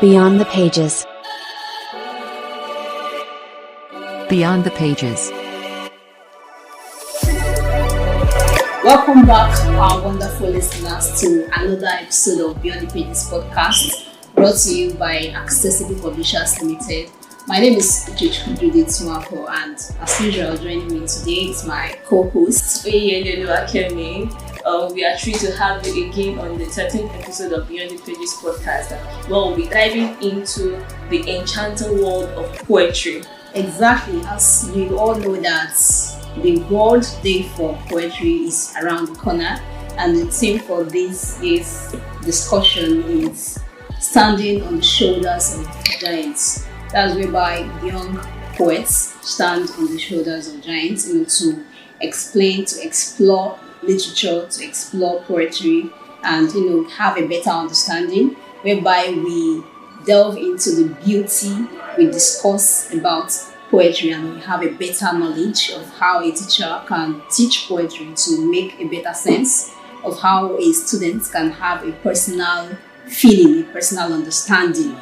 Beyond the pages. Beyond the pages. Welcome back, our wonderful listeners, to another episode of Beyond the Pages podcast, brought to you by Accessible Publishers Limited. My name is Uchechukwu Nwafor, and as usual, joining me today is my co-host, Oyeyele Oluwakemi. We are thrilled to have you again on the 13th episode of Beyond the Pages podcast, where we'll be diving into the enchanting world of poetry. Exactly, as you all know that the World Day for Poetry is around the corner, and the theme for this year's discussion is standing on the shoulders of giants. That's whereby young poets stand on the shoulders of giants, to explain, to explore literature, to explore poetry, and have a better understanding, whereby we delve into the beauty, we discuss about poetry, and we have a better knowledge of how a teacher can teach poetry to make a better sense of how a student can have a personal feeling, a personal understanding,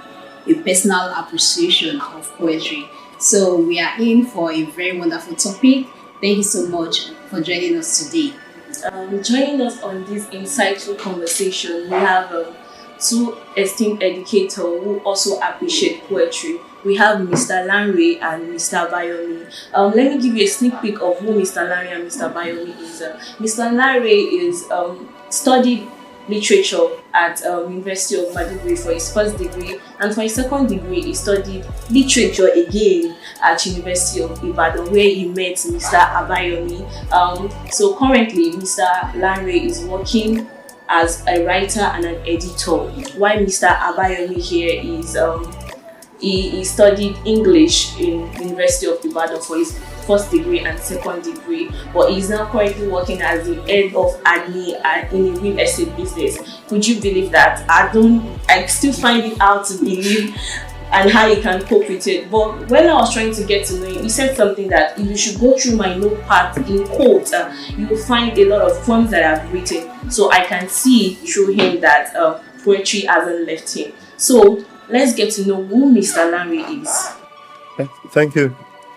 a personal appreciation of poetry. So we are in for a very wonderful topic. Thank you so much for joining us today. Joining us on this insightful conversation, we have two esteemed educators who also appreciate poetry. We have Mr. Lanre and Mr. Abayomi. Let me give you a sneak peek of who Mr. Lanre and Mr. Abayomi is. Mr. Lanre is studied literature at University of Maiduguri for his first degree, and for his second degree he studied literature again at University of Ibadan, where he met Mr. Abayomi. So currently Mr. Lanre is working as a writer and an editor, while Mr. Abayomi here is he studied English in University of Ibadan for his first degree and second degree, but he's now currently working as the head of admin in a real estate business. Could you believe that? I still find it hard to believe and how he can cope with it. But when I was trying to get to know him, he said something that if you should go through my notepad in quotes, you will find a lot of poems that I've written. So I can see through him that poetry hasn't left him. So let's get to know who Mr. Lanre is. Thank you.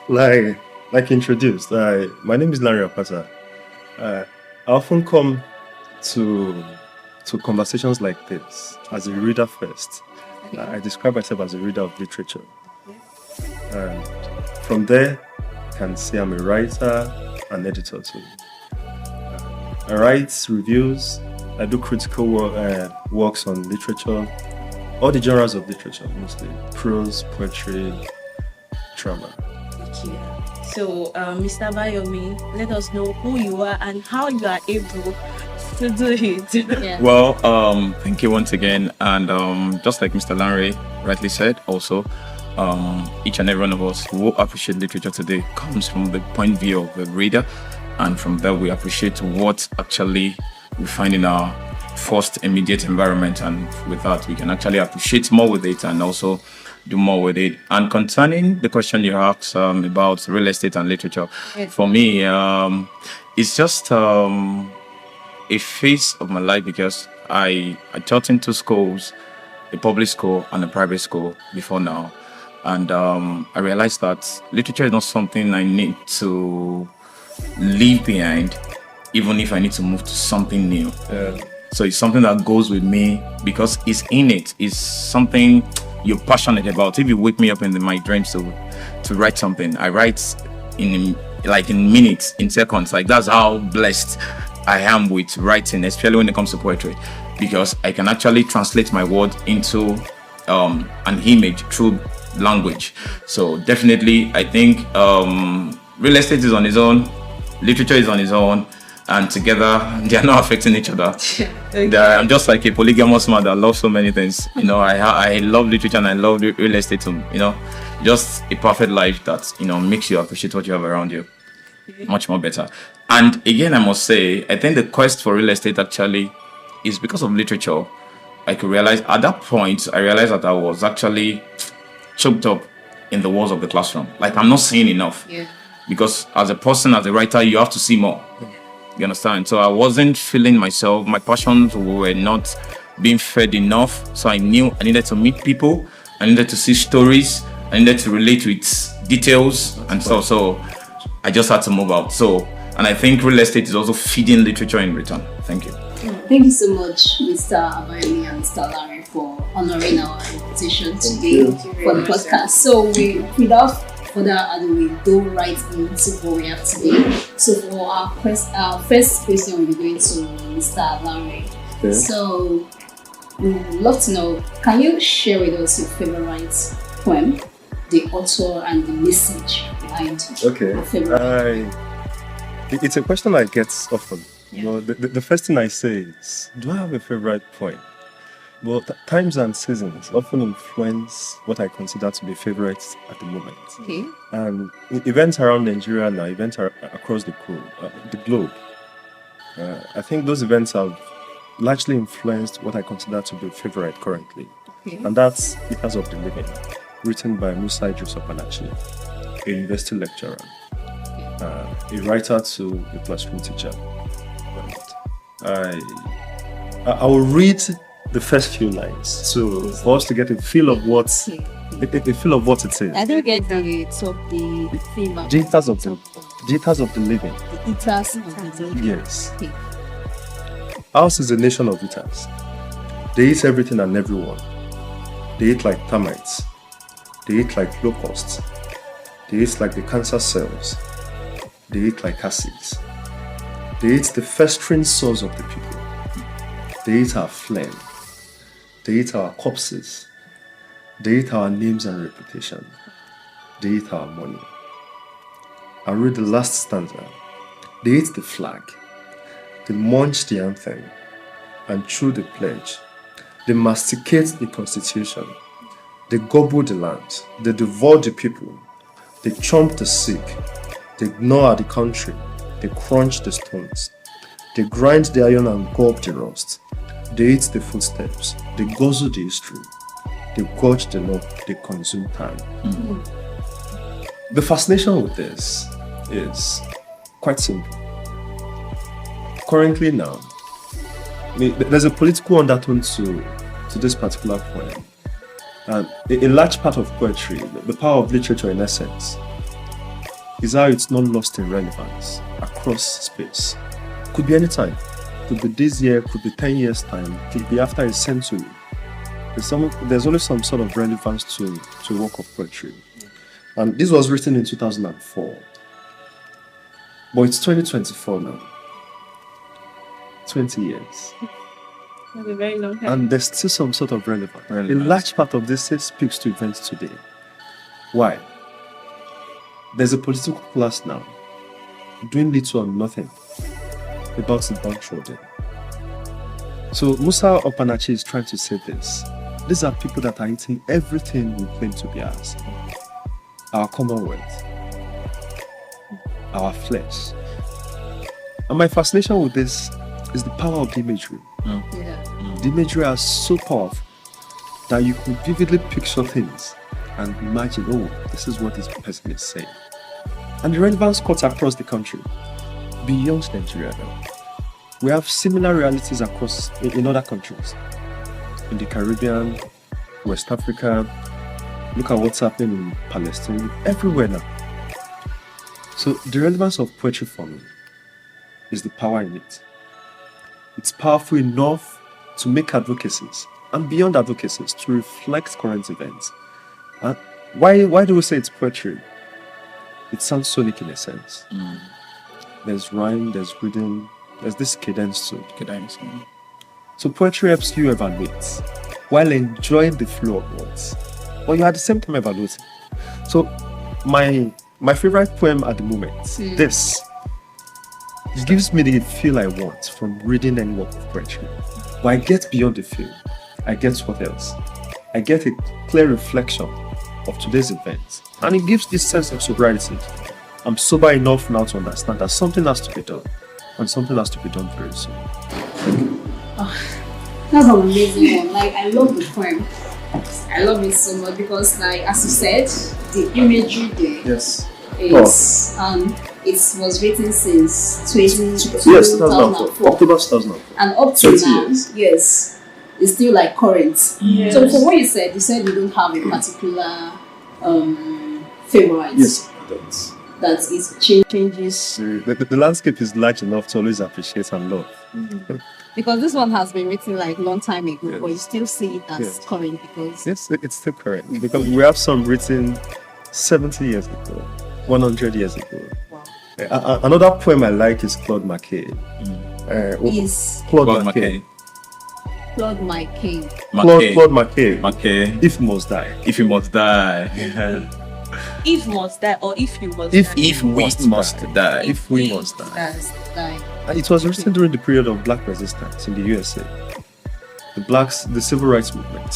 Like introduced, my name is Lanre Apata. I often come to conversations like this as a reader first. I describe myself as a reader of literature. And from there, I can say I'm a writer and editor too. I write reviews, I do critical works on literature, all the genres of literature, mostly prose, poetry, drama. Thank you. So, Mr. Abayomi, let us know who you are and how you are able to do it. Yeah. Well, thank you once again. And just like Mr. Lanre rightly said, also, each and every one of us who appreciate literature today comes from the point of view of the reader. And from there, we appreciate what actually we find in our first immediate environment. And with that, we can actually appreciate more with it and also do more with it. And concerning the question you asked about real estate and literature, for me, it's just a phase of my life, because I taught in two schools, a public school and a private school before now. And I realized that literature is not something I need to leave behind, even if I need to move to something new. So it's something that goes with me because it's in it. It's something you're passionate about. If you wake me up in my dreams to write something, I write in minutes, in seconds. Like, that's how blessed I am with writing, especially when it comes to poetry, because I can actually translate my word into an image through language. So definitely, I think real estate is on its own, literature is on its own, and together they are not affecting each other. Okay. I'm just like a polygamous man that loves so many things. I love literature and I love real estate too. Just a perfect life that makes you appreciate what you have around you much more better. And again, I must say, I think the quest for real estate actually is because of literature. I could realize at that point, I realized that I was actually choked up in the walls of the classroom. Like, I'm not seeing enough. Yeah. Because as a person, as a writer, you have to see more. You understand? So I wasn't feeling myself. My passions were not being fed enough. So I knew I needed to meet people, I needed to see stories, I needed to relate with details and stuff. So I just had to move out. So, and I think real estate is also feeding literature in return. Thank you. Thank you so much, Mr. Abayomi and Mr. Lanre, for honoring our invitation today for the podcast. So, without further ado, we go right into what we have today. So, for our first question, we'll be going to Mr. Lanre. Okay. So, we would love to know, can you share with us your favorite poem, the author, and the message behind your favorite? It's a question I get often. You know, the first thing I say is, do I have a favorite poem? Well, times and seasons often influence what I consider to be favorites at the moment. Okay. And events around Nigeria now, events are across the globe. I think those events have largely influenced what I consider to be favorite currently. Okay. And that's Letters of the Living, written by Musa Idris Opanachi, a university lecturer, a writer to a classroom teacher. I will read the first few lines for us to get a feel of what it is. I don't get the theme. Letters of the Living. The eaters of the living. Yes. Okay. Ours is a nation of eaters. They eat everything and everyone. They eat like termites. They eat like locusts. They eat like the cancer cells. They eat like acids. They eat the festering sores of the people. They eat our phlegm. They eat our corpses. They eat our names and reputation. They eat our money. I read the last stanza. They eat the flag. They munch the anthem and chew the pledge. They masticate the constitution. They gobble the land. They devour the people. They chomp the sick. They gnaw at the country. They crunch the stones. They grind the iron and gulp the rust. They eat the footsteps. They guzzle the history. They gorge the law. They consume time. Mm-hmm. The fascination with this is quite simple. Currently now, there's a political undertone to this particular poem. And a large part of poetry, the power of literature in essence, is how it's not lost in relevance across space. Could be any time. Could be this year, could be 10 years' time, could be after a century. There's always some sort of relevance to a work of poetry. And this was written in 2004. But it's 2024 now. 20 years. That's a very long time. And there's still some sort of relevance. A large part of this speaks to events today. Why? There's a political class now doing little or nothing about the downtrodden. So Musa Opanachi is trying to say this. These are people that are eating everything we claim to be ours. Our commonwealth. Our flesh. And my fascination with this is the power of the imagery. The imagery are so powerful that you could vividly picture things and imagine, oh, this is what this person is saying. And the relevance cuts across the country, beyond Nigeria now. We have similar realities across in other countries. In the Caribbean, West Africa, look at what's happening in Palestine, everywhere now. So the relevance of poetry for me is the power in it. It's powerful enough to make advocacies, and beyond advocacies, to reflect current events. And why do we say it's poetry? It sounds sonic in a sense. There's rhyme, there's rhythm, there's this cadence too. So poetry helps you evaluate while enjoying the flow of words, but you at the same time evaluating. So my favorite poem at the moment, this, it gives me the feel I want from reading any work of poetry. But I get beyond the feel. I get what else? I get a clear reflection of today's events. And it gives this sense of sobriety. I'm sober enough now to understand that something has to be done. And something has to be done very soon. That's an amazing one. Like, I love the poem. I love it so much because, like, as you said, the imagery there. Yes. It was written since 2004. October 2004. And up to now, years. yes, is still like current. Yes. So from what you said you don't have a particular favorite. Yes, that's. That is changes. The landscape is large enough to always appreciate and love. Because this one has been written like long time ago, Yes. but you still see it as Yes. current because Yes, it's still correct because we have some written 70 years ago, 100 years ago. wow. Another poem I like is Claude McKay. Is Claude Claude McKay. Claude my cave. Claude McKay. McKay. If must die. If you must die. If must die or if you must If die. If we must die. If we must die. That's like It was written during the period of black resistance in the USA. The civil rights movement.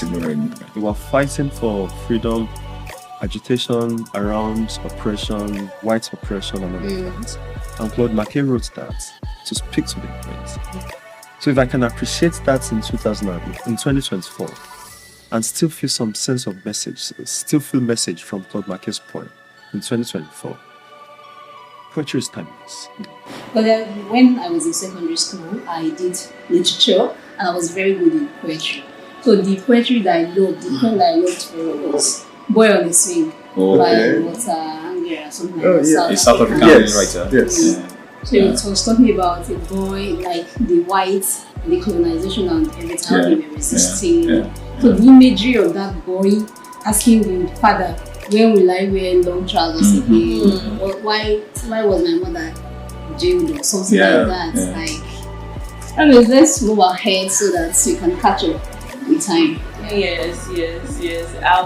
They were fighting for freedom, agitation around oppression, white oppression, and all of that. And Claude McKay wrote that to speak to the point. So if I can appreciate that in 2024, and still feel some sense of message, still feel message from Claude McKay's poem in 2024, poetry is timeless. But when I was in secondary school, I did literature and I was very good in poetry. So the poetry that I loved, the poem that I loved was Boy on the Swing by Lanre or something like that. A South African writer. Yes. So it was talking about a boy, like the whites, the colonization and everything, how they were resisting. So the imagery of that boy asking the father, when will I wear long trousers again? Or why was my mother jailed or something like that? Like, anyways, let's move ahead so that we can catch up with time. Yes. I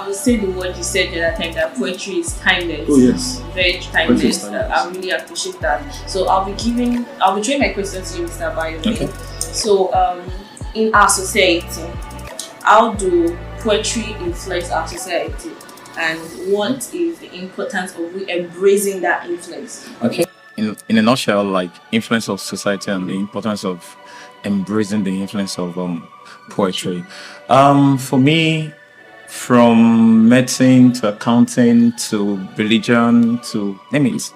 would say the word you said the other time, that poetry is timeless. Oh, yes. Very Poetry is timeless. timeless. I really appreciate that. So I'll be throwing my question to you, Mr. Abayomi. Okay. So in our society, how do poetry influence our society? And what is the importance of we embracing that influence? Okay. In a nutshell, like influence of society and the importance of embracing the influence of poetry. For me, from medicine to accounting to religion to name it,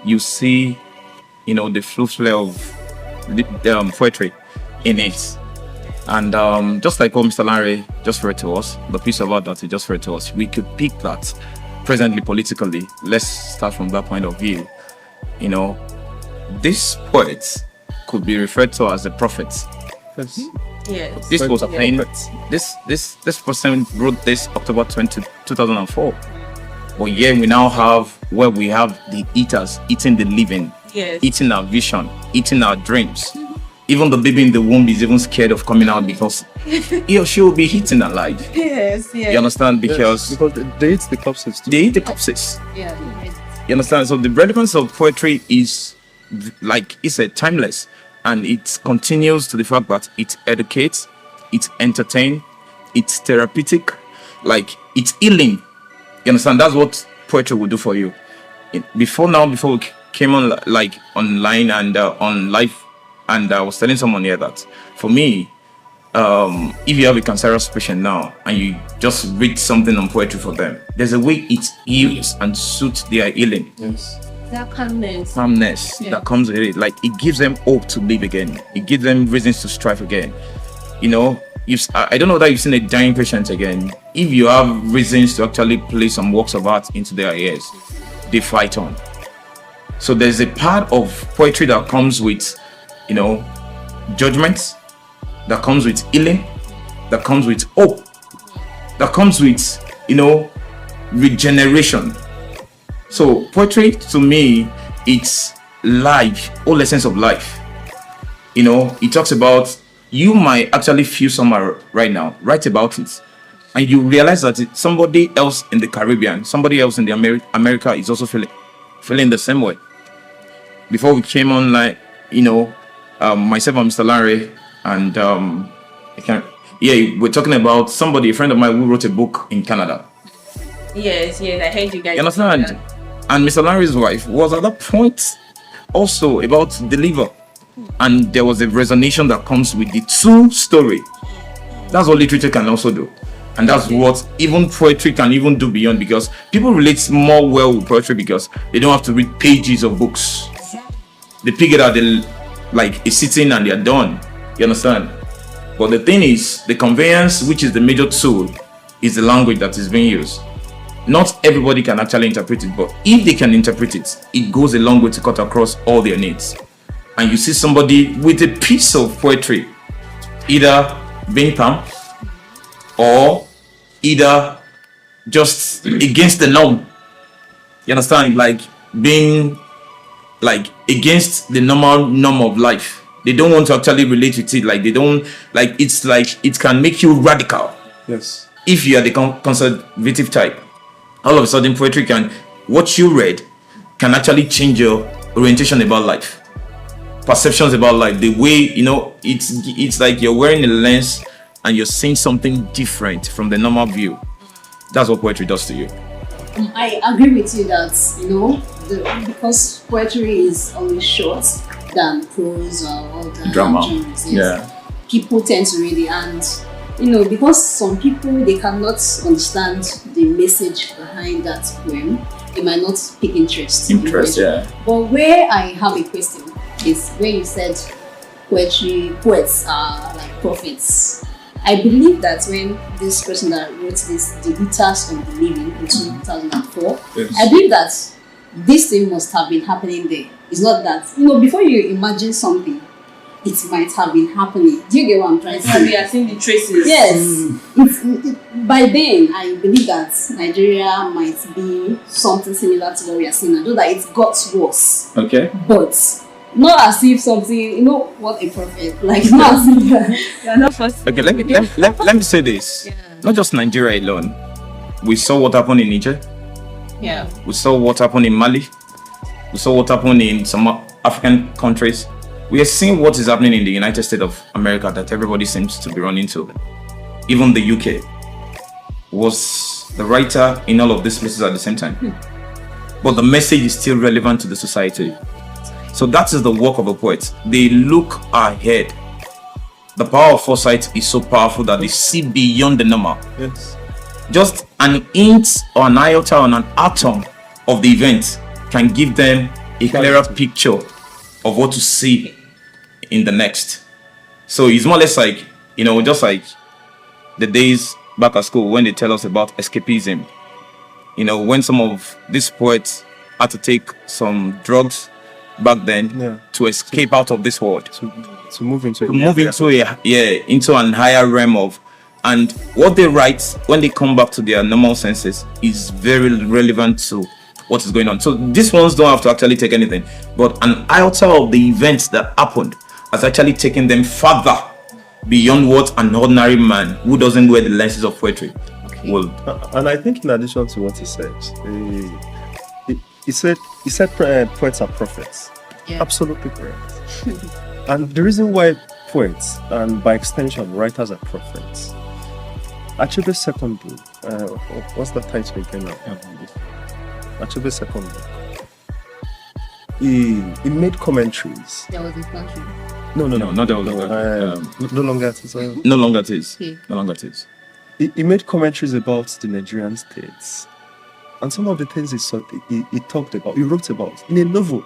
you see, the flow of the poetry in it. And just like what Mr. Lanre just read to us, the piece about that he just read to us, we could pick that presently politically. Let's start from that point of view. This poet could be referred to as a prophet. Yes. This was a plain. This person wrote this October 20, 2004. But yeah, we now have where we have the eaters eating the living, Yes. eating our vision, eating our dreams. Even the baby in the womb is even scared of coming out because he or she will be eaten alive. Yes. You understand? Because Because they eat the corpses too. they eat the corpses. yeah, You understand? So the relevance of poetry is, like he said, timeless. And it continues to the fact that it educates, it entertains, it's therapeutic, like it's healing. You understand? That's what poetry will do for you. Before we came on online and on live, and I was telling someone here that for me, if you have a cancerous patient now and you just read something on poetry for them, there's a way it heals and suits their healing. Yes. That calmness. That comes with it. Like it gives them hope to live again. It gives them reasons to strive again. I don't know that you've seen a dying patient again. If you have reasons to actually play some works of art into their ears, they fight on. So there's a part of poetry that comes with, judgment, that comes with healing, that comes with hope, that comes with, regeneration. So poetry to me, it's life, all essence of life. It talks about, you might actually feel somewhere right now, write about it, and you realize that somebody else in the Caribbean, somebody else in the America is also feeling the same way. Before we came on, myself and Mr. Lanre, and we're talking about somebody, a friend of mine who wrote a book in Canada. Yes, I heard you guys. You understand? say that. And Mr. Lanre's wife was at that point also about to deliver. And there was a resonation that comes with the true story. That's what literature can also do. And that's what even poetry can even do beyond, because people relate more well with poetry because they don't have to read pages of books. They pick it out, like it's sitting and they're done. You understand? But the thing is, the conveyance, which is the major tool, is the language that is being used. Not everybody can actually interpret it, but if they can interpret it, it goes a long way to cut across all their needs. And you see somebody with a piece of poetry, either being calm or either just against the norm. You understand? Like being like against the normal norm of life. They don't want to actually relate with it. Like they don't like it's like it can make you radical. Yes. If you are the conservative type, all of a sudden poetry can, what you read can actually change your orientation about life, perceptions about life, the way, you know, it's like you're wearing a lens and you're seeing something different from the normal view. That's what poetry does to you. I agree with you that, you know, because poetry is always short than prose or other Drama. genres, yes, Yeah. people tend to read it, and you know, because some people they cannot understand the message behind that poem, they might not pick interest. in poetry. Yeah. But where I have a question is when you said poets are like prophets. I believe that when this person that wrote this, The Eaters of the Living in 2004, Yes. I believe that this thing must have been happening there. It's not that, you know, before you imagine something, it might have been happening. Do you get what I'm trying to say? We are seeing the traces. Yes. By then, I believe that Nigeria might be something similar to what we are seeing now, though that it got worse. Okay. But not as if something, you know, what a prophet, like not as if You are not first. Okay, let me say this. Not just Nigeria alone. We saw what happened in Niger. Yeah. We saw what happened in Mali. We saw what happened in some African countries. We are seeing what is happening in the United States of America that everybody seems to be running to. Even the UK was the writer in all of these places at the same time. But the message is still relevant to the society. So that is the work of a poet. They look ahead. The power of foresight is so powerful that they see beyond the normal. Yes. Just an inch or an iota or an atom of the event can give them a clearer picture of what to see in the next. So it's more or less like, you know, just like the days back at school when they tell us about escapism. You know, when some of these poets had to take some drugs back then to escape out of this world. To move into into an higher realm of, and what they write when they come back to their normal senses is very relevant to what is going on. So these ones don't have to actually take anything, but an iota of the events that happened has actually taken them further beyond what an ordinary man who doesn't wear the lenses of poetry will. And I think in addition to what he said, he said poets are prophets. Yeah. Absolutely correct. And the reason why poets, and by extension writers, are prophets. Achube's second book, what's the title again now? Achube's second book. He made commentaries. There was a country. No, not that. No longer it is. No longer it is. Okay. No longer it is. He made commentaries about the Nigerian states, and some of the things he talked about, he wrote about in a novel,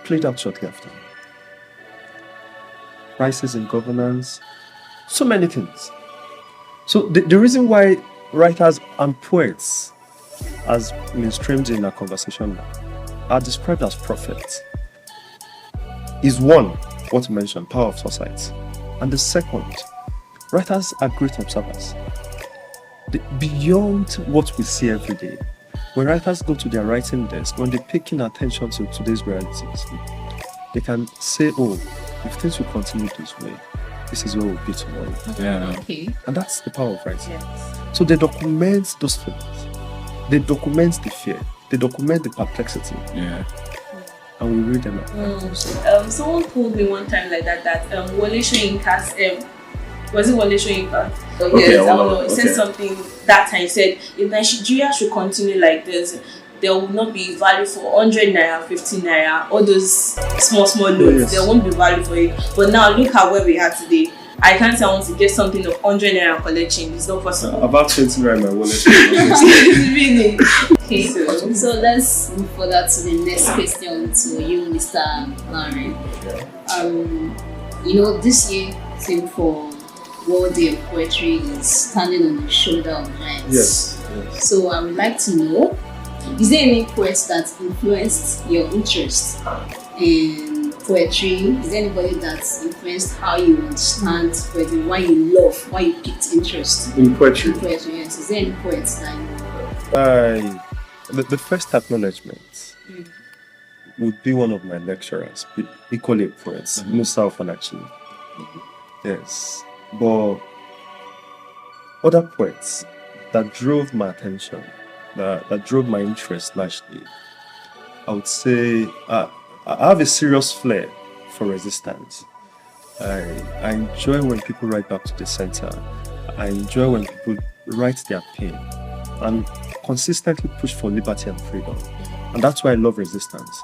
played out shortly after. Crisis in governance, so many things. So the reason why writers and poets, as mainstreamed in our conversation now, are described as prophets is one, what you mentioned, power of foresight, and the second, writers are great observers. Beyond what we see every day, when writers go to their writing desk, when they're paying attention to today's realities, they can say, oh, if things will continue this way, this is where we'll be tomorrow. Yeah. Okay. And that's the power of writing. Yes. So they document those feelings, they document the fear, they document the perplexity, Yeah. and we read them out. Someone told me one time like that Wole Soyinka's was it Wole Soyinka? Okay, Yes, I don't well, know. He said okay. something that time. He said if Nigeria should continue like this, there will not be value for 100 naira, 50 naira, all those small notes. Yes. There won't be value for it. But now look at where we are today. I can't say I want to get something of 100 naira collection. It's not possible. About 20 right my wallet. Really? Okay, so let's move further to the next question to you, Mr. Lanre. You know, this year Same for World Day of Poetry is standing on the shoulder of giants. Yes. So I would like to know, is there any poet that influenced your interest in poetry? Is there anybody that influenced how you understand poetry, why you picked interest In poetry. in poetry? Yes. Is there any poets that you The first acknowledgement would be one of my lecturers, equally a poet, Musa actually. Yes. But other poets that drove my attention, that drove my interest largely, I would say I have a serious flair for resistance. I enjoy when people write back to the center. I enjoy when people write their pain and consistently push for liberty and freedom. And that's why I love resistance.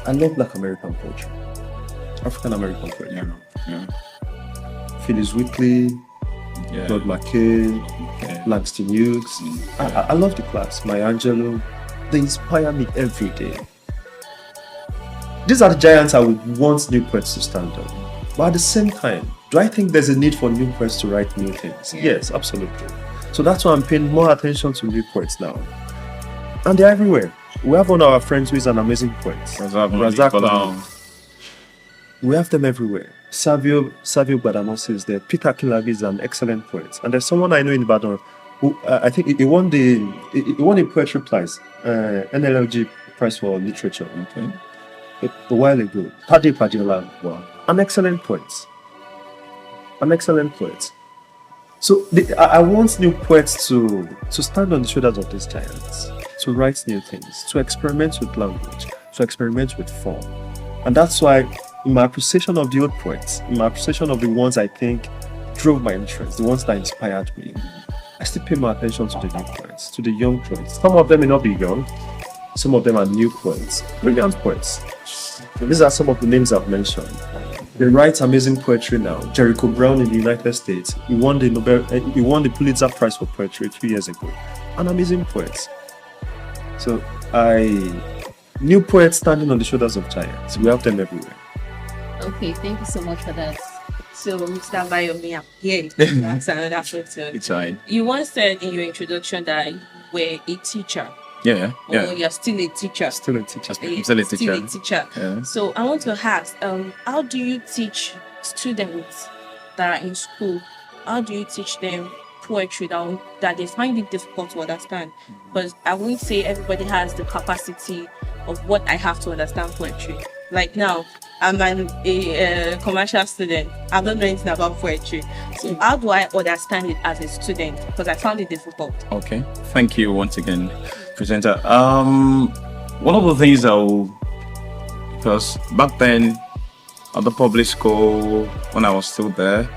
I love Black American poetry, African American poetry. Yeah. Phyllis Wheatley, Yeah. Lord McKay, Yeah. Langston Hughes. I love the class. Maya Angelou. They inspire me every day. These are the giants I would want new poets to stand on. But at the same time, do I think there's a need for new poets to write new things? Yes, absolutely. So that's why I'm paying more attention to new poets now. And they're everywhere. We have one of our friends who is an amazing poet. Razak. We have them everywhere. Savio Gbadamosi is there. Peter Kilabi is an excellent poet. And there's someone I know in Ibadan who I think he won a poetry prize, NLLG Prize for Literature. Okay. A while ago. Adeola. Wow. An excellent poet. So I want new poets to stand on the shoulders of these giants, to write new things, to experiment with language, to experiment with form. And that's why in my appreciation of the old poets, in my appreciation of the ones I think drove my interest, the ones that inspired me, I still pay more attention to the new poets, to the young poets. Some of them may not be young, some of them are new poets, brilliant poets. These are some of the names I've mentioned. They write amazing poetry now. Jericho Brown in the United States, he won the Pulitzer Prize for Poetry 2 years ago. An amazing poet. So new poets standing on the shoulders of giants. We have them everywhere. Okay, thank you so much for that. So, Mr. Abayomi, I'm here. That's another question. It's fine. You once said in your introduction that you were a teacher. Yeah. Or you're still a teacher. Still a teacher. I'm still a teacher. Yeah. So I want to ask, how do you teach students that are in school? How do you teach them poetry that they find it difficult to understand? Because I won't say everybody has the capacity of what I have to understand poetry. Like now, I'm a commercial student. I don't know anything about poetry. So how do I understand it as a student? Because I found it difficult. Okay. Thank you once again, presenter. One of the things because back then at the public school, when I was still there,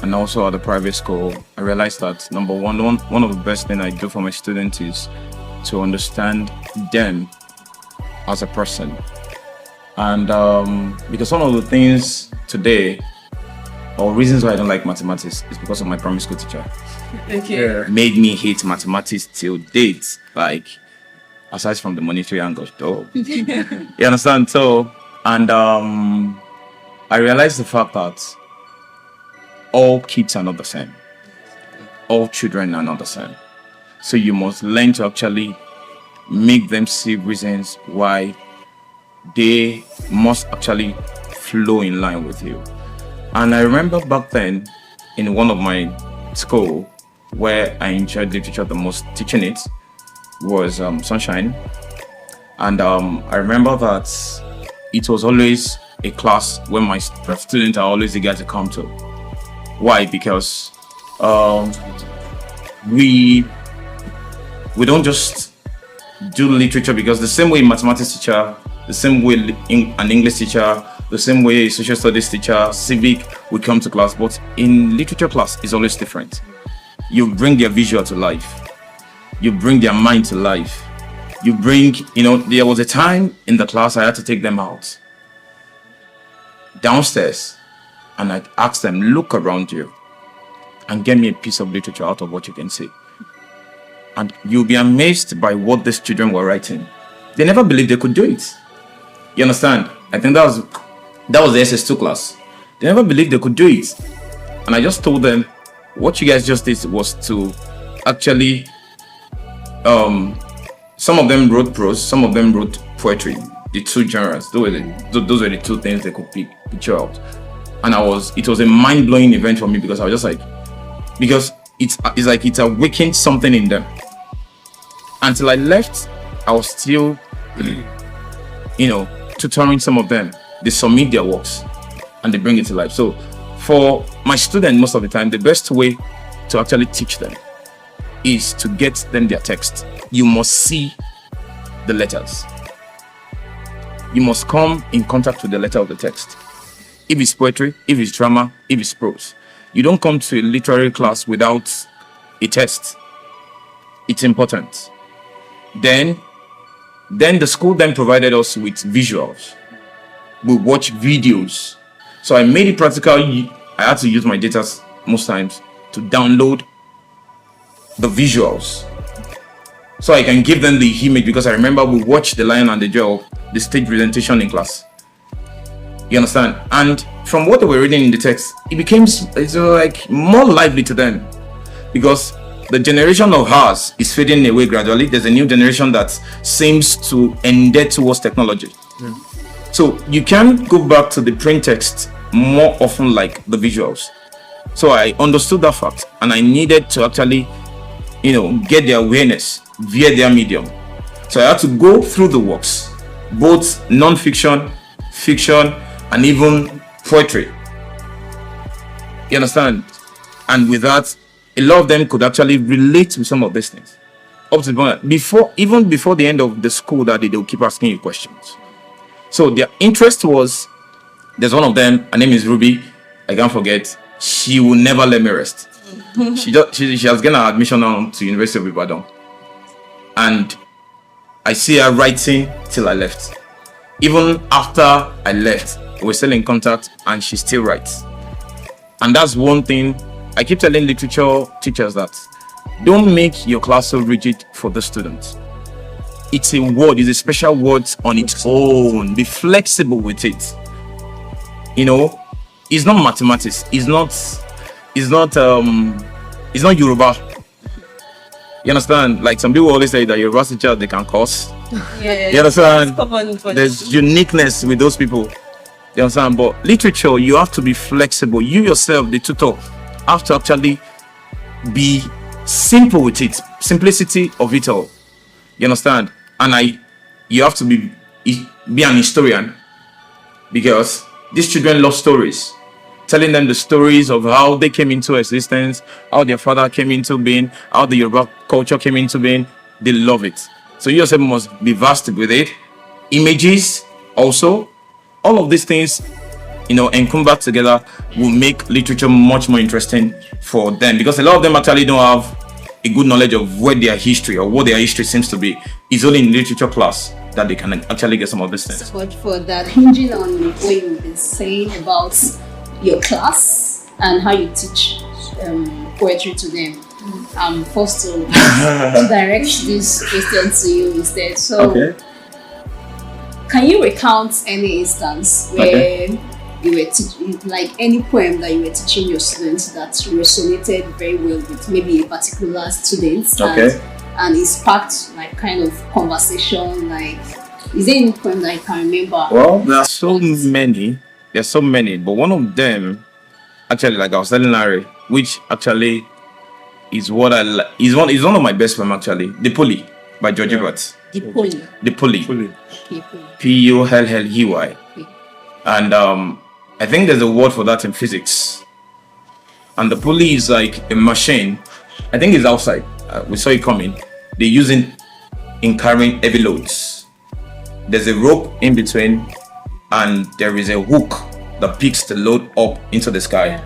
and also at the private school, I realized that number one of the best things I do for my students is to understand them as a person. And because one of the things today, or reasons why I don't like mathematics, is because of my primary school teacher. Okay. Yeah. Made me hate mathematics till date. Like, aside from the monetary angle, though. You understand? So, and I realized the fact that all kids are not the same. All children are not the same. So you must learn to actually make them see reasons why they must actually flow in line with you. And I remember back then in one of my school where I enjoyed literature the most, teaching it was Sunshine. And I remember that it was always a class where my students are always the guys to come to. Why? Because we don't just do literature, because the same way mathematics teacher, the same way an English teacher, the same way a social studies teacher, civic, we come to class, but in literature class it's always different. You bring their visual to life. You bring their mind to life. You bring, there was a time in the class I had to take them out downstairs and I'd ask them, look around you and get me a piece of literature out of what you can see. And you'll be amazed by what these children were writing. They never believed they could do it. You understand? I think that was the SS2 class. They never believed they could do it. And I just told them, what you guys just did was to actually, some of them wrote prose, some of them wrote poetry. The two genres, those were the two things they could picture out. And it was a mind-blowing event for me, because I was just like, because it's like it awakened something in them. Until I left, I was still, tutoring some of them. They submit their works and they bring it to life. So for my students, most of the time, the best way to actually teach them is to get them their text. You must see the letters. You must come in contact with the letter of the text. If it's poetry, if it's drama, if it's prose. You don't come to a literary class without a test. It's important. Then the school then provided us with visuals. We watch videos. So I made it practical. I had to use my data most times to download the visuals, so I can give them the image, because I remember we watched The Lion and the Girl, the stage presentation in class. You understand? And from what they were reading in the text, it's like more lively to them, because the generation of ours is fading away gradually. There's a new generation that seems to ended towards technology. So you can go back to the print text more often like the visuals. So I understood that fact, and I needed to actually, get their awareness via their medium. So I had to go through the works, both non-fiction, fiction, and even poetry. You understand? And with that, a lot of them could actually relate to some of these things. Up to the point, before the end of the school that they'll keep asking you questions. So their interest was, there's one of them, her name is Ruby, I can't forget, she will never let me rest. She has gotten her admission now to University of Ibadan. And I see her writing till I left. Even after I left, we're still in contact and she still writes. And that's one thing I keep telling literature teachers, that don't make your class so rigid for the students. It's a word, it's a special word on its own. Be flexible with it. It's not mathematics. It's not Yoruba. You understand? Like some people always say that Yoruba teachers, they can curse. Yeah. You understand? There's uniqueness with those people. You understand? But literature, you have to be flexible. You yourself, the tutor, have to actually be simple with it. Simplicity of it all. You understand? And you have to be an historian, because these children love stories. Telling them the stories of how they came into existence, how their father came into being, how the Yoruba culture came into being. They love it. So you yourself must be versed with it. Images also. All of these things, encumbered together will make literature much more interesting for them, because a lot of them actually don't have a good knowledge of where their history or what their history seems to be. It's only in literature class that they can actually get some of these things. So much for that. Hinging on what you've been saying about your class and how you teach poetry to them, I'm forced to direct this question to you instead. So, Can you recount any instance where you were teaching, like any poem that you were teaching your students that resonated very well with maybe a particular student, and it sparked like kind of conversation? Like, is there any poem that you can remember? Well, there are so many. There's so many, but one of them, actually, like I was telling Lanre, which actually is what is one of my best poems actually. The Pulley by George Ebert. The Pulley. The Pulley. Okay, Pulley. And I think there's a word for that in physics. And the pulley is like a machine. I think it's outside. We saw it coming. They use it in carrying heavy loads. There's a rope in between, and there is a hook that picks the load up into the sky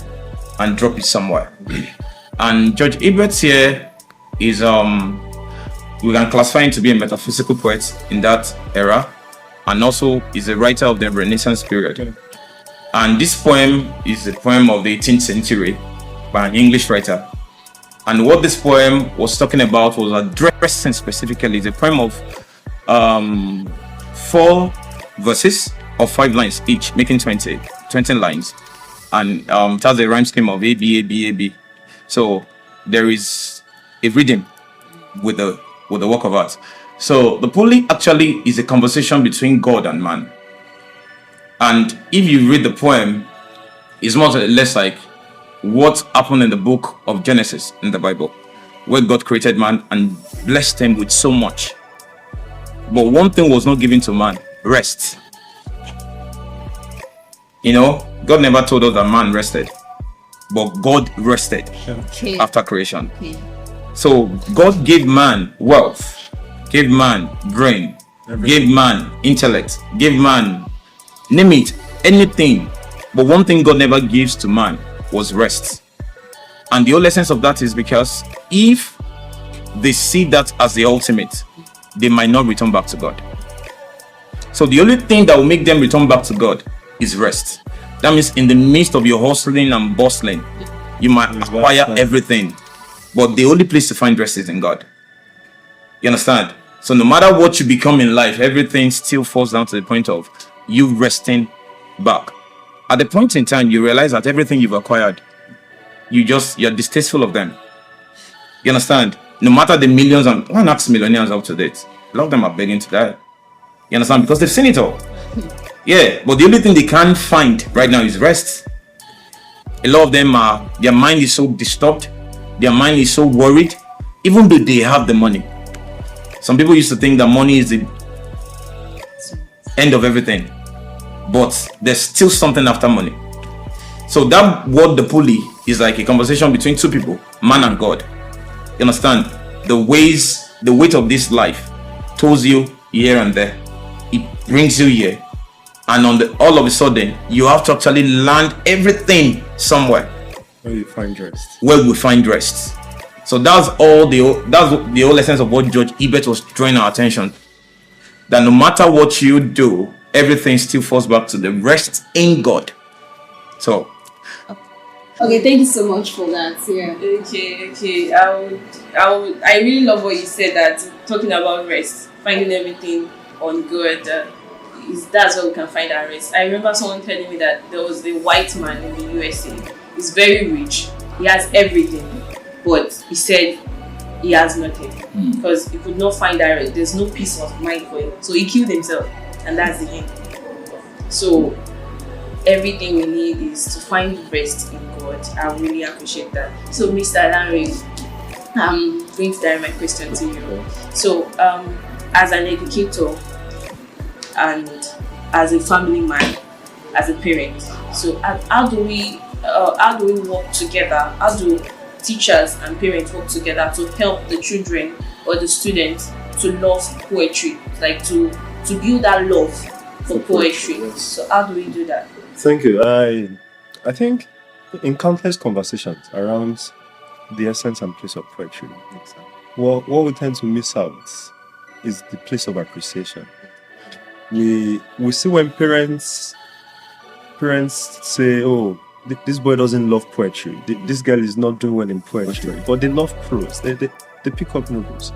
and drop it somewhere. And George Ebert here is we can classify him to be a metaphysical poet in that era, and also is a writer of the Renaissance period. And this poem is a poem of the 18th century by an English writer. And what this poem was talking about was addressing specifically the poem of 4 verses of 5 lines each, making 20 lines. and it has a rhyme scheme of A B A B A B. So there is a rhythm with the work of art. So the poly actually is a conversation between God and man. And if you read the poem, it's more or less like what happened in the book of Genesis in the Bible, where God created man and blessed him with so much. But one thing was not given to man: rest. You know, God never told us that man rested, but God rested after creation. So God gave man wealth, gave man brain, gave man intellect, gave man, name it, anything. But one thing God never gives to man was rest. And the whole essence of that is because if they see that as the ultimate, they might not return back to God. So the only thing that will make them return back to God is rest. That means in the midst of your hustling and bustling, you might acquire everything, but the only place to find rest is in God. You understand? So no matter what you become in life, everything still falls down to the point of you resting back. At the point in time, you realize that everything you've acquired, you're distasteful of them. You understand? No matter the millions, and one asks millionaires up to date, a lot of them are begging to die. You understand? Because they've seen it all. Yeah, but the only thing they can't find right now is rest. A lot of them their mind is so disturbed, their mind is so worried, even though they have the money. Some people used to think that money is the end of everything, but there's still something after money. So that word, the pulley, is like a conversation between two people, man and God. You understand? The weight of this life tows you here and there. It brings you here. And all of a sudden, you have to actually land everything somewhere. Where you find rest. Where we find rest. So that's the whole essence of what Judge Ebert was drawing our attention. That no matter what you do, everything still falls back to the rest in God. So. Okay, thank you so much for that. Yeah. Okay. I really love what you said, that talking about rest, finding everything on God. That's where we can find our rest. I remember someone telling me that there was a white man in the USA. He's very rich. He has everything, but he said he has nothing because he could not find that rest. There's no peace of mind for him, so he killed himself, and that's the end. So everything we need is to find rest in God. I really appreciate that. So, Mr. Lanre, I'm going to direct my question to you. So, as an educator and as a family man, as a parent, so how do we work together? How do teachers and parents work together to help the children or the students to love poetry, like to build that love for poetry? Yes. So how do we do that? Thank you. I think in countless conversations around the essence and place of poetry, what we tend to miss out is the place of appreciation. We see when parents say, "Oh, this boy doesn't love poetry. This girl is not doing well in poetry," but they love prose. They pick up novels.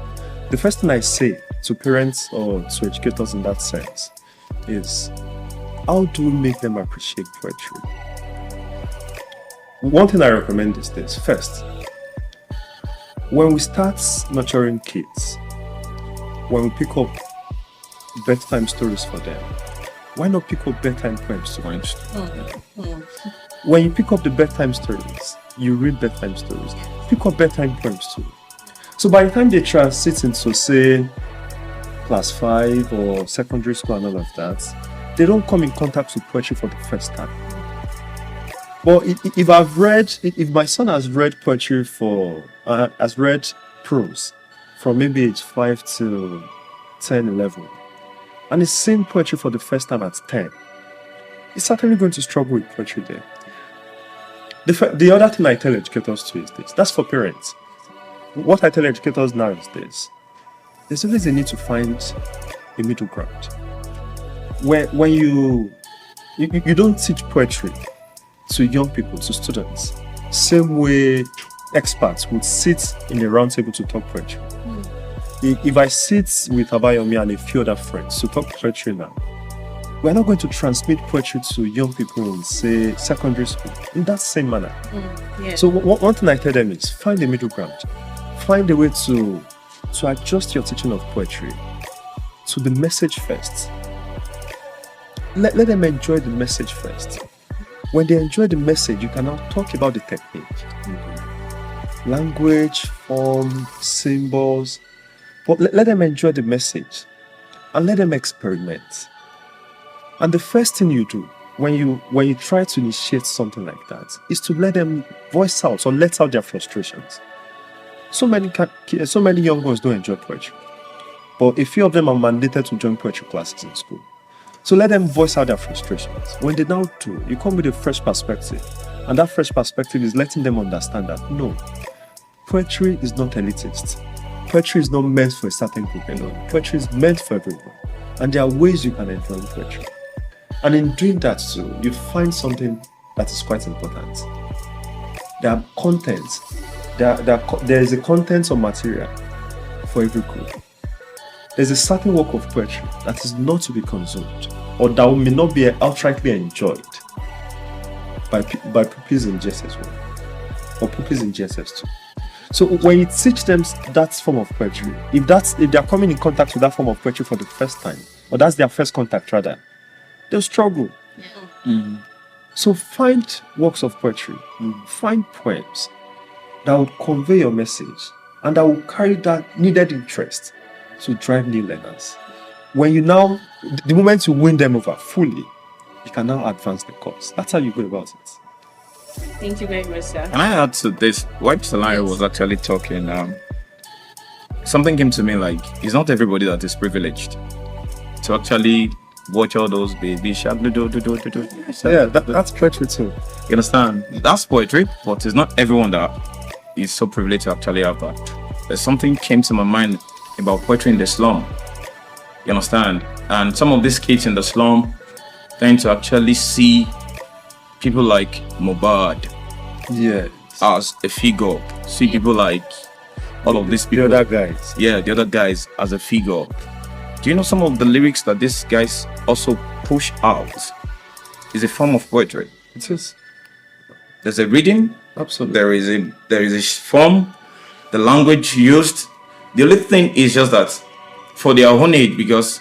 The first thing I say to parents or to educators in that sense is, how do we make them appreciate poetry? One thing I recommend is this. First, when we start nurturing kids, when we pick up bedtime stories for them, why not pick up bedtime poems too? When you pick up the bedtime stories, you read bedtime stories, pick up bedtime poems too. So by the time they transit into, say, class 5 or secondary school and all of that, they don't come in contact with poetry for the first time. But if my son has read poetry has read prose from maybe age 5 to 10, 11, and he's seen poetry for the first time at 10, he's certainly going to struggle with poetry there. The other thing I tell educators too is this. That's for parents. What I tell educators now is this. There's always a need to find a middle ground. When you don't teach poetry to young people, to students, same way experts would sit in a round table to talk poetry. If I sit with Abayomi and a few other friends to talk poetry now, we're not going to transmit poetry to young people in, say, secondary school in that same manner. So one thing I tell them is find a middle ground. Find a way to adjust your teaching of poetry to the message first. Let them enjoy the message first. When they enjoy the message, you can now talk about the technique. Language, form, symbols. But let them enjoy the message and let them experiment. And the first thing you do when you try to initiate something like that is to let them voice out or let out their frustrations. So many young ones don't enjoy poetry, but a few of them are mandated to join poetry classes in school. So let them voice out their frustrations. When they now do, you come with a fresh perspective, and that fresh perspective is letting them understand that no, poetry is not elitist. Poetry is not meant for a certain group alone. Poetry is meant for everyone, and there are ways you can enjoy poetry. And in doing that too, you find something that is quite important. There are contents. There is a content or material for every group. There's a certain work of poetry that is not to be consumed or that may not be outrightly enjoyed by pupils in GSS1 or pupils in GSS2. So when you teach them that form of poetry, if they are coming in contact with that form of poetry for the first time, or that's their first contact rather, they'll struggle. So find works of poetry, find poems that would convey your message and that will carry that needed interest to drive new learners. When you now, the moment you win them over fully, you can now advance the course. That's how you go about it. Thank you very much, sir. Can I add to this? While Mr. Lanre was actually talking, something came to me like, it's not everybody that is privileged to actually watch all those baby shark. Yeah, that's poetry too. You understand? That's poetry, but it's not everyone that is so privileged to actually have that. There's something came to my mind about poetry in the slum. You understand? And some of these kids in the slum tend to actually see people like Mobad as a figure. See people like all of these people. The other guys. Yeah, the other guys as a figure. Do you know some of the lyrics that these guys also push out is a form of poetry? It is. There's a reading. Absolutely. There is a form, the language used. The only thing is just that for their own age, because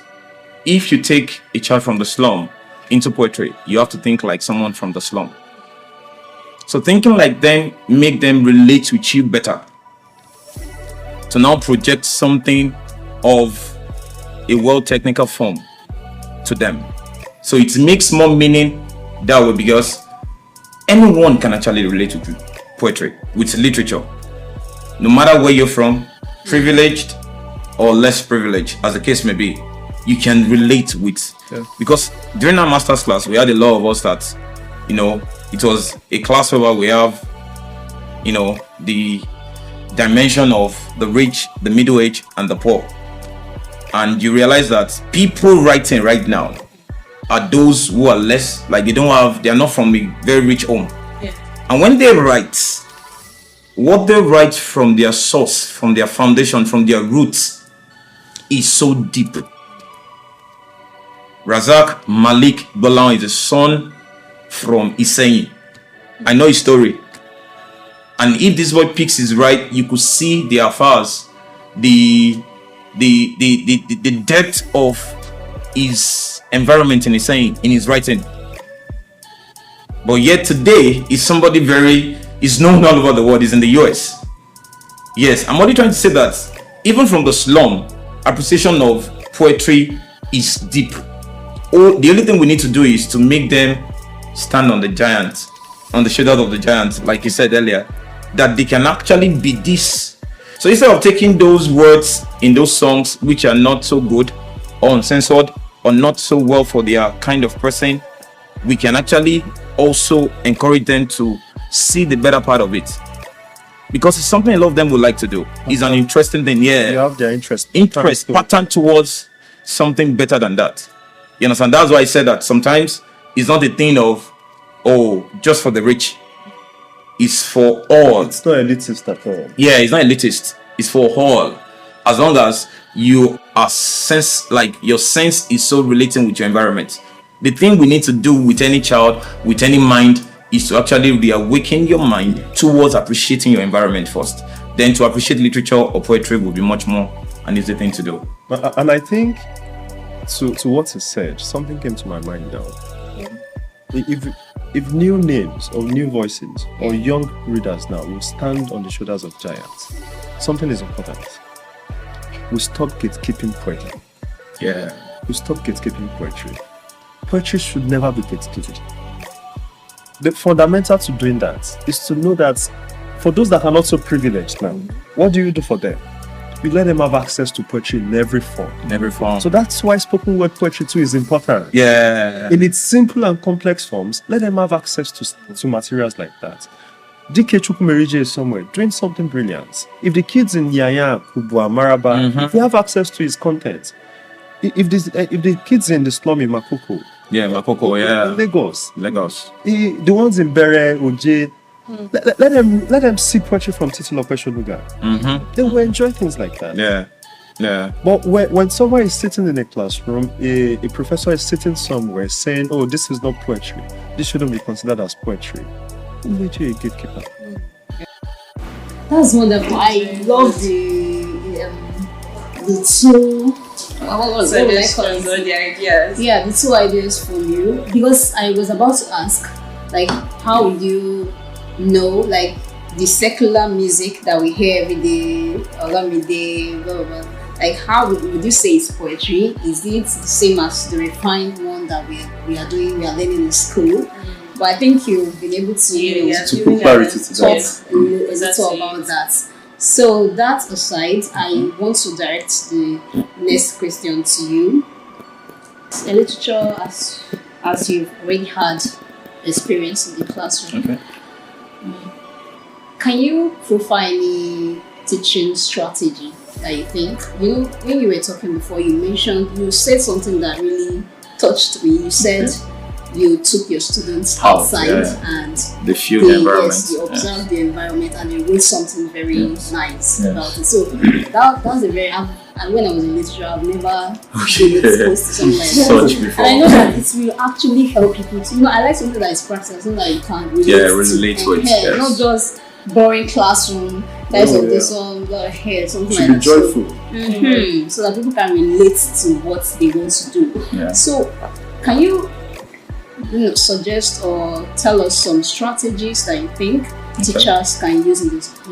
if you take a child from the slum into poetry, you have to think like someone from the slum. So thinking like them make them relate with you better. To now project something of a world technical form to them. So it makes more meaning that way because anyone can actually relate to poetry, with literature. No matter where you're from, privileged or less privileged, as the case may be, you can relate with. Because during our master's class, we had a lot of us that, it was a class where we have, the dimension of the rich, the middle-aged, and the poor. And you realize that people writing right now are those who are less, like they are not from a very rich home. And when they write, what they write from their source, from their foundation, from their roots, is so deep. Razak Malik Bolan is a son from Iseyin. I know his story. And if this boy picks his right, you could see the affairs, the depth of his environment in his writing. But yet today is somebody is known all over the world, is in the US. Yes, I'm only trying to say that even from the slum, appreciation of poetry is deep. The only thing we need to do is to make them stand on the shoulders of the giants, like you said earlier, that they can actually be this. So instead of taking those words in those songs which are not so good or uncensored or not so well for their kind of person, we can actually also encourage them to see the better part of it. Because it's something a lot of them would like to do. It's an interesting thing, yeah. You have their interest Pattern towards something better than that. You understand? That's why I said that sometimes it's not a thing of, just for the rich. It's for all. It's not elitist at all. Yeah, it's not elitist. It's for all. As long as you are your sense is so relating with your environment. The thing we need to do with any child, with any mind, is to actually reawaken your mind towards appreciating your environment first. Then to appreciate literature or poetry will be much more an easy thing to do. And I think to what he said, something came to my mind now. If new names or new voices or young readers now will stand on the shoulders of giants, something is important. We stop gatekeeping poetry. Yeah. We stop gatekeeping poetry. Poetry should never be gatekeeped. The fundamental to doing that is to know that for those that are not so privileged now, what do you do for them? You let them have access to poetry in every form. In every form. So that's why spoken word poetry too is important. Yeah. In its simple and complex forms, let them have access to materials like that. Uchechukwu is somewhere doing something brilliant. If the kids in Yaya, Kubwa, Maraba, if they have access to his content, if the kids in the slum in Makoko, in Lagos, the ones in Bere, Oje, let them see poetry from Titi Lopeshonuga. They will enjoy things like that. Yeah. But when someone is sitting in a classroom, a professor is sitting somewhere saying, "Oh, this is not poetry. This shouldn't be considered as poetry." Who made you a gatekeeper? That's wonderful. I love the two. What was it? The ideas. Yeah, the two ideas from you. Because I was about to ask, like, how would you know, like, the secular music that we hear every day, Olamide, blah, blah, blah. Like, how would you say it's poetry? Is it the same as the refined one that we are learning in school? But I think you've been able to, to put clarity to that. Talk about that. So that aside, I want to direct the next question to you. In literature, as you've already had experience in the classroom, Okay. Can you profile any teaching strategy that you think? You know, when you were talking before, you said something that really touched me. You said you took your students outside and they feel the environment. Yes, you observed the environment and you wrote something very nice about it. So that's a very. And when I was in literature, I've never been exposed to something like that. And I know that it will actually help people. I like something that is practical, something that you can relate to it. Not just boring classroom. There's something like Should that. be joyful. So that people can relate to what they want to do. Yeah. So, can you suggest or tell us some strategies that you think teachers can use in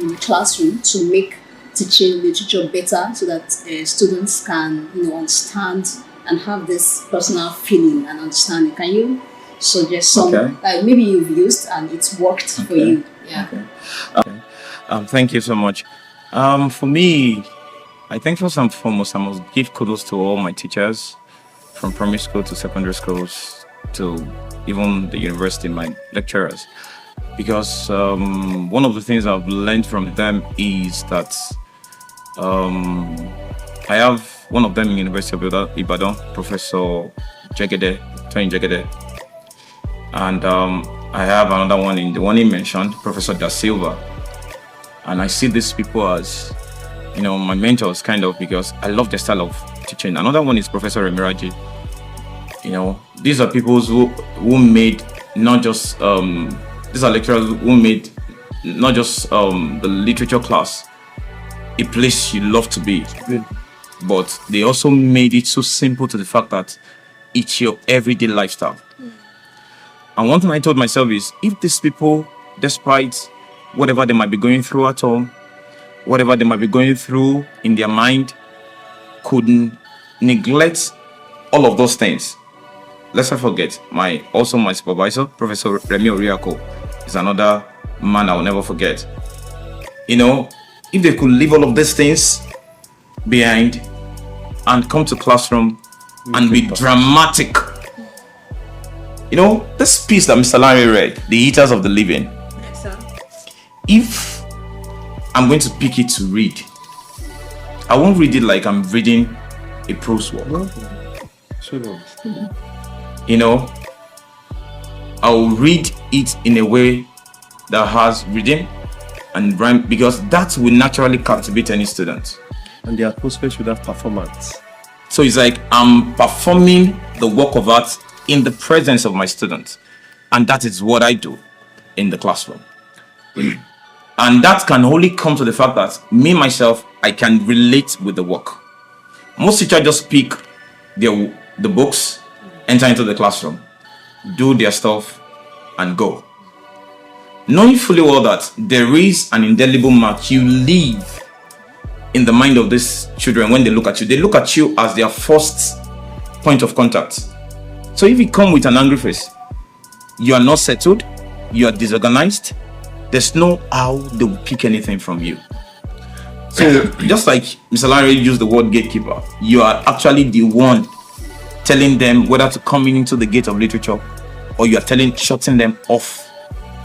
the classroom to make teaching literature better, so that students can understand and have this personal feeling and understanding? Can you suggest some like maybe you've used and it's worked for you? Yeah. Okay. Thank you so much. For me, I think first and foremost, I must give kudos to all my teachers from primary school to secondary schools to even the university, my lecturers, because one of the things I've learned from them is that I have one of them in University of Ibadan, Professor Tony Jegede, and I have another one in the one he mentioned, Professor Da Silva, and I see these people as my mentors, kind of, because I love their style of teaching. Another one is Professor Remiraji. These are people who made not just these are lecturers who made not just the literature class a place you love to be, but they also made it so simple to the fact that it's your everyday lifestyle. And one thing I told myself is, if these people, despite whatever they might be going through at home, whatever they might be going through in their mind, couldn't neglect all of those things. Let's not forget, my supervisor, Professor Remi Oriako, is another man I will never forget. If they could leave all of these things behind and come to classroom and be dramatic. This piece that Mr. Lanre read, The Eaters of the Living. Yes, sir. If I'm going to pick it to read, I won't read it like I'm reading a prose work. I'll read it in a way that has rhythm and rhyme, because that will naturally captivate any student. And the atmosphere should have performance. So it's like I'm performing the work of art in the presence of my students. And that is what I do in the classroom. And that can only come to the fact that me, myself, I can relate with the work. Most teachers just pick the books, enter into the classroom, do their stuff, and go. Knowing fully well that there is an indelible mark you leave in the mind of these children when they look at you. They look at you as their first point of contact. So if you come with an angry face, you are not settled, you are disorganized, there's no how they will pick anything from you. So just like Mr. Lanre used the word gatekeeper, you are actually the one telling them whether to come into the gate of literature, or you are shutting them off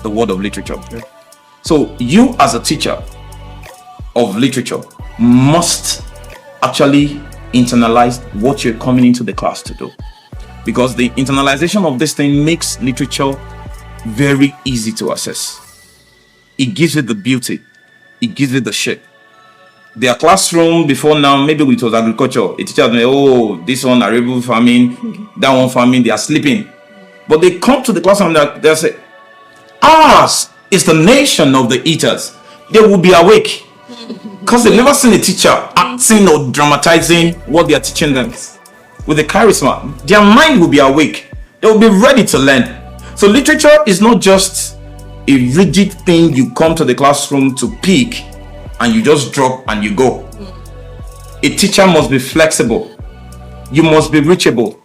the world of literature. Yeah. So you as a teacher of literature must actually internalize what you're coming into the class to do, because the internalization of this thing makes literature very easy to access. It gives it the beauty, it gives it the shape. Their classroom before now, maybe it was agriculture. A teacher may, oh, this one arable farming, that one farming, they are sleeping. But they come to the classroom and they say, ours is the nation of the eaters. They will be awake because they've never seen a teacher acting or dramatizing what they are teaching them with a charisma. Their mind will be awake. They will be ready to learn. So literature is not just a rigid thing you come to the classroom to pick and you just drop and you go. A teacher must be flexible. You must be reachable.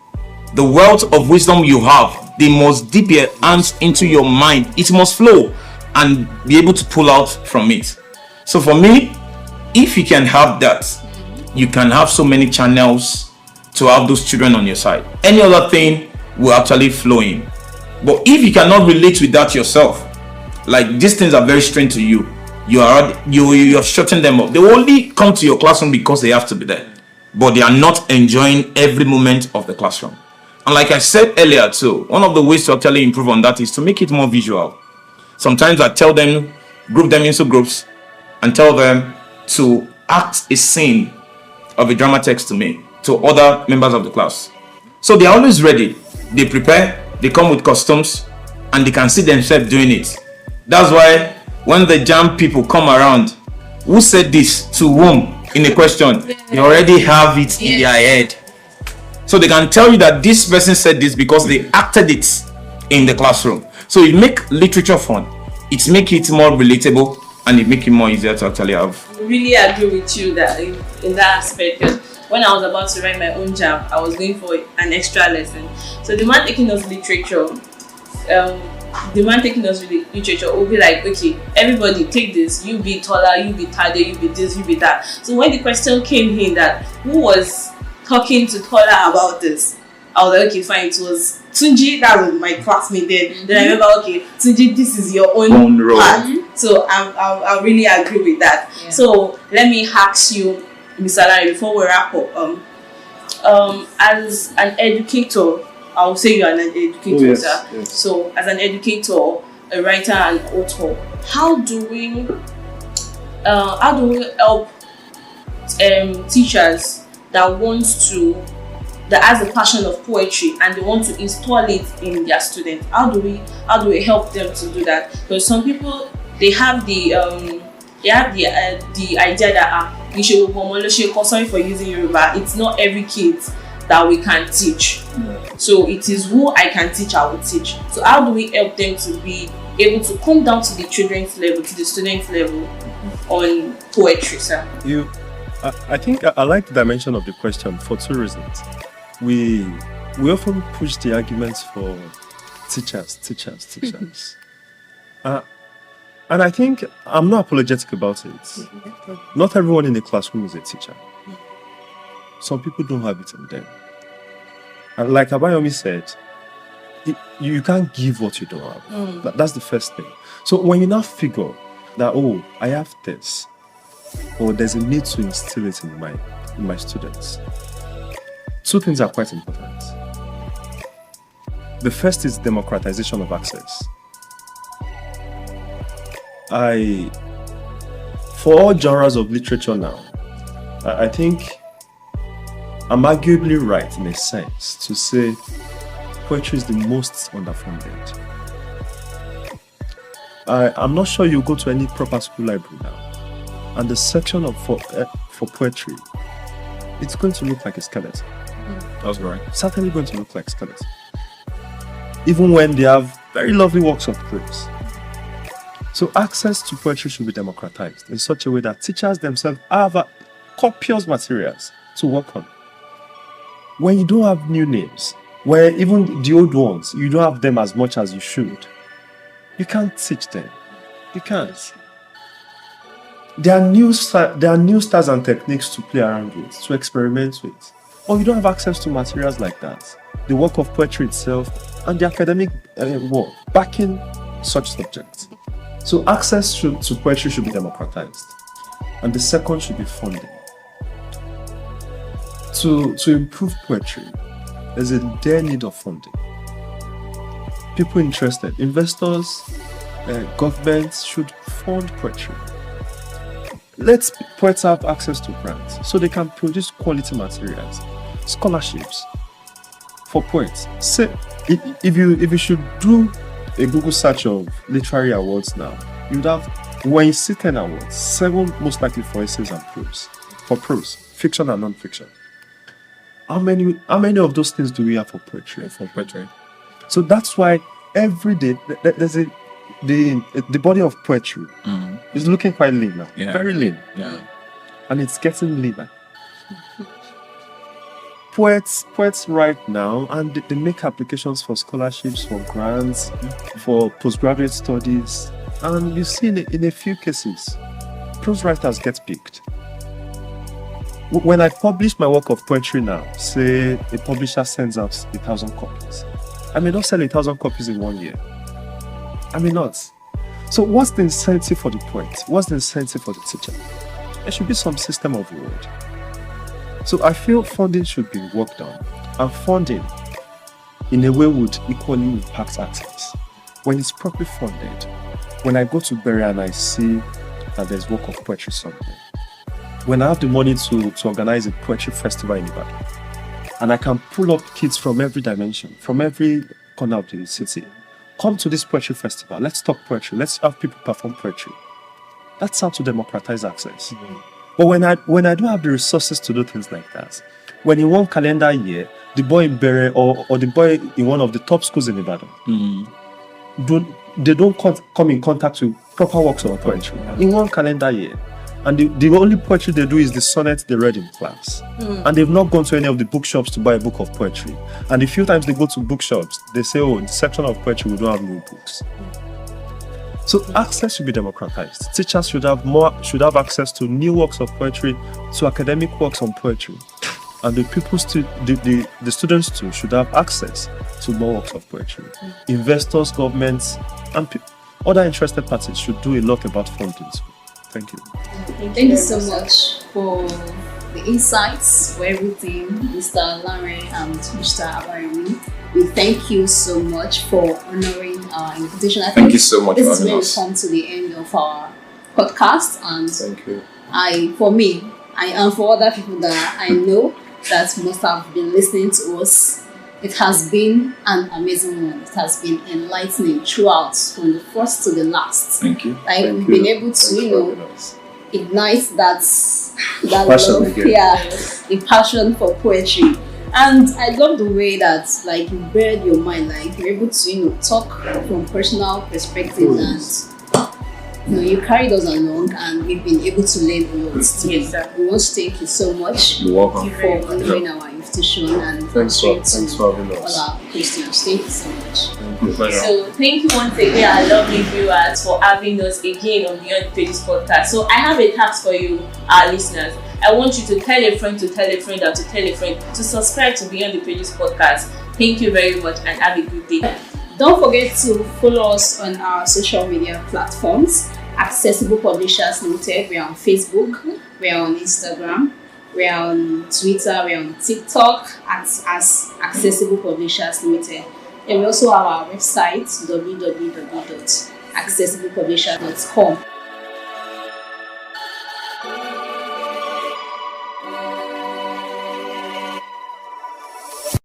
The wealth of wisdom you have, they must dip your hands into your mind. It must flow and be able to pull out from it. So for me, if you can have that, you can have so many channels to have those children on your side. Any other thing will actually flow in. But if you cannot relate with that yourself, like these things are very strange to you, you're shutting them up. They only come to your classroom because they have to be there, but they are not enjoying every moment of the classroom. And like I said earlier too, one of the ways to actually improve on that is to make it more visual. Sometimes I tell them, group them into groups and tell them to act a scene of a drama text to me, to other members of the class. So they are always ready. They prepare, they come with costumes, and they can see themselves doing it. That's why when the jam people come around, who said this to whom in a question, they already have it in their head. So they can tell you that this person said this because they acted it in the classroom. So it make literature fun, it make it more relatable, and it make it more easier to actually have. I really agree with you that in that aspect. When I was about to write my own jam, I was going for an extra lesson. So the man taking us literature, will be like, okay, everybody take this. You be taller, you be Tade, you be this, you be that. So when the question came in that who was talking to Tola about this, I was like, okay, fine, it was Tunji, that was my classmate then. Then I remember, okay, Tunji, this is your own role. Part. So I really agree with that. Yeah. So let me ask you, Mr. Lanre, before we wrap up, as an educator, I will say you are an educator, yes. So as an educator, a writer and author, how do we help teachers that has a passion of poetry and they want to install it in their students? How do we help them to do that? Because some people, they have the idea that sorry for using Yoruba, it's not every kid that we can teach. So it is who I can teach, I will teach. So how do we help them to be able to come down to the children's level, to the students' level on poetry, sir? I think I like the dimension of the question for two reasons. We often push the arguments for teachers. And I think I'm not apologetic about it. Not everyone in the classroom is a teacher. Some people don't have it in them. And like Abayomi said, you can't give what you don't have. That's the first thing. So when you now figure that, oh, I have this, or there's a need to instill it in my students, two things are quite important. The first is democratization of access. For all genres of literature now, I think I'm arguably right in a sense to say poetry is the most underfunded. I'm not sure you go to any proper school library now, and the section for poetry, it's going to look like a skeleton. That's right. Certainly going to look like skeleton. Even when they have very lovely works of prose. So access to poetry should be democratized in such a way that teachers themselves have copious materials to work on. When you don't have new names, where even the old ones, you don't have them as much as you should, you can't teach them. You can't. There are new styles and techniques to play around with, to experiment with. Or you don't have access to materials like that. The work of poetry itself and the academic work backing such subjects. So access to poetry should be democratized. And the second should be funding. To improve poetry, there's a dire need of funding. People interested, investors, governments should fund poetry. Let poets have access to grants so they can produce quality materials, scholarships for poets. Say, if you should do a Google search of literary awards now, you'd have, when you see 10 awards, 7 most likely for essays and prose, for prose, fiction and non-fiction. How many of those things do we have for poetry? For poetry. So that's why every day there's the body of poetry is looking quite lean now. Yeah. Very lean. Yeah. And it's getting leaner. Poets write now and they make applications for scholarships, for grants, for postgraduate studies. And you see in a few cases, prose writers get picked. When I publish my work of poetry now, say a publisher sends out 1,000 copies. I may not sell 1,000 copies in 1 year. I may not. So what's the incentive for the poet? What's the incentive for the teacher? There should be some system of reward. So I feel funding should be worked on. And funding, in a way, would equally impact access. When it's properly funded, when I go to Berea and I see that there's work of poetry somewhere, when I have the money to organize a poetry festival in Ibadan, and I can pull up kids from every dimension, from every corner of the city, come to this poetry festival, let's talk poetry, let's have people perform poetry. That's how to democratize access. But when I don't have the resources to do things like that, when in one calendar year, the boy in Berea or the boy in one of the top schools in Ibadan, they don't come in contact with proper works of poetry in one calendar year. And the only poetry they do is the sonnet they read in class. And they've not gone to any of the bookshops to buy a book of poetry. And the few times they go to bookshops, they say, oh, in the section of poetry, we don't have new books. So access should be democratized. Teachers should have access to new works of poetry, to academic works on poetry. And the students too should have access to more works of poetry. Investors, governments, and other interested parties should do a lot about funding too. Thank you. Thank you so much for the insights, for everything, Mr. Lanre and Mr. Abayomi. We thank you so much for honoring our invitation. I think Thank you so much this for is having where we us. come to the end of our podcast. And Thank you. and for other people that I know that must have been listening to us, it has been an amazing one. It has been enlightening throughout, from the first to the last. Thank you. Like Thank we've you. been able Thanks to, for having us. ignite that Passion love, again. the passion for poetry. And I love the way that like you bared your mind, like you're able to talk from personal perspective, and you carried us along, and we've been able to learn a lot. Yes, sir. We want to thank you so much You're welcome. for honoring our invitation and Thanks for answering having to all us. our questions. Thank you so much. Thank you. So thank you once again, our lovely viewers, for having us again on Beyond the Pages podcast. So I have a task for you, our listeners. I want you to tell a friend to tell a friend or to tell a friend to subscribe to Beyond the Pages podcast. Thank you very much and have a good day. Don't forget to follow us on our social media platforms. Accessible Publishers Limited. We are on Facebook, we are on Instagram, we are on Twitter, we are on TikTok as Accessible Publishers Limited. And we also have our website www.accessiblepublishers.com.